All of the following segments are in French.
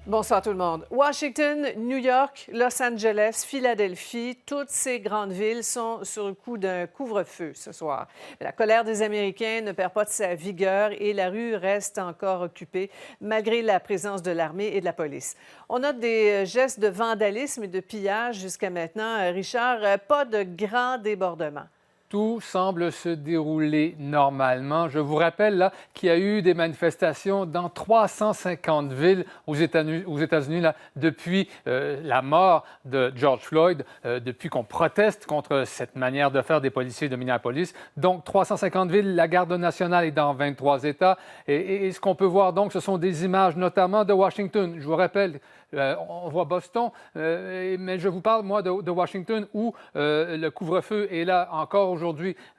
Bonsoir tout le monde. Washington, New York, Los Angeles, Philadelphie, toutes ces grandes villes sont sur le coup d'un couvre-feu ce soir. La colère des Américains ne perd pas de sa vigueur et la rue reste encore occupée malgré la présence de l'armée et de la police. On note des gestes de vandalisme et de pillage jusqu'à maintenant. Richard, pas de grands débordements. Tout semble se dérouler normalement. Je vous rappelle là qu'il y a eu des manifestations dans 350 villes aux États-Unis depuis la mort de George Floyd, depuis qu'on proteste contre cette manière de faire des policiers de Minneapolis. Donc 350 villes, la garde nationale est dans 23 États. Et ce qu'on peut voir donc, ce sont des images notamment de Washington. Je vous rappelle, on voit Boston, mais je vous parle, moi, de Washington, où le couvre-feu est là encore aujourd'hui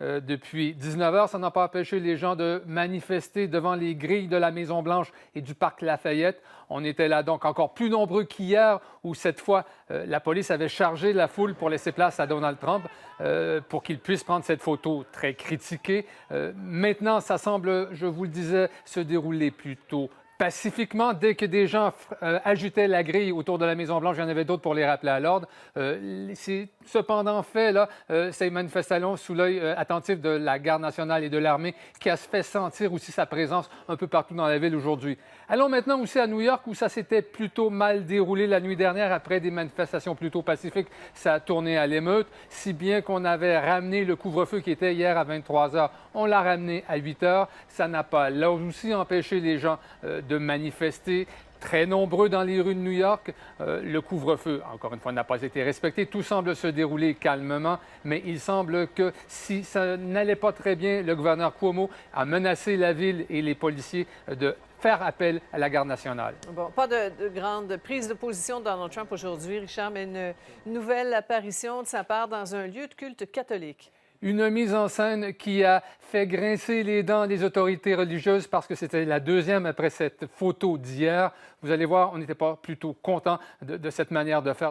depuis 19 heures. Ça n'a pas empêché les gens de manifester devant les grilles de la Maison-Blanche et du Parc Lafayette. On était là donc encore plus nombreux qu'hier, où cette fois, la police avait chargé la foule pour laisser place à Donald Trump pour qu'il puisse prendre cette photo très critiquée. Maintenant, ça semble, je vous le disais, se dérouler plutôt pacifiquement. Dès que des gens agitaient la grille autour de la Maison-Blanche, il y en avait d'autres pour les rappeler à l'ordre. C'est cependant fait, là, ces manifestations sous l'œil attentif de la Garde nationale et de l'armée qui a fait sentir aussi sa présence un peu partout dans la ville aujourd'hui. Allons maintenant aussi à New York où ça s'était plutôt mal déroulé la nuit dernière après des manifestations plutôt pacifiques. Ça a tourné à l'émeute, si bien qu'on avait ramené le couvre-feu qui était hier à 23 heures. On l'a ramené à 8 heures. Ça n'a pas là aussi empêché les gens de manifester. Très nombreux dans les rues de New York. Le couvre-feu, encore une fois, n'a pas été respecté. Tout semble se dérouler calmement, mais il semble que si ça n'allait pas très bien, le gouverneur Cuomo a menacé la ville et les policiers de faire appel à la Garde nationale. Bon, pas de grande prise de position de Donald Trump aujourd'hui, Richard, mais une nouvelle apparition de sa part dans un lieu de culte catholique. Une mise en scène qui a fait grincer les dents des autorités religieuses parce que c'était la deuxième après cette photo d'hier. Vous allez voir, on n'était pas plutôt content de cette manière de faire.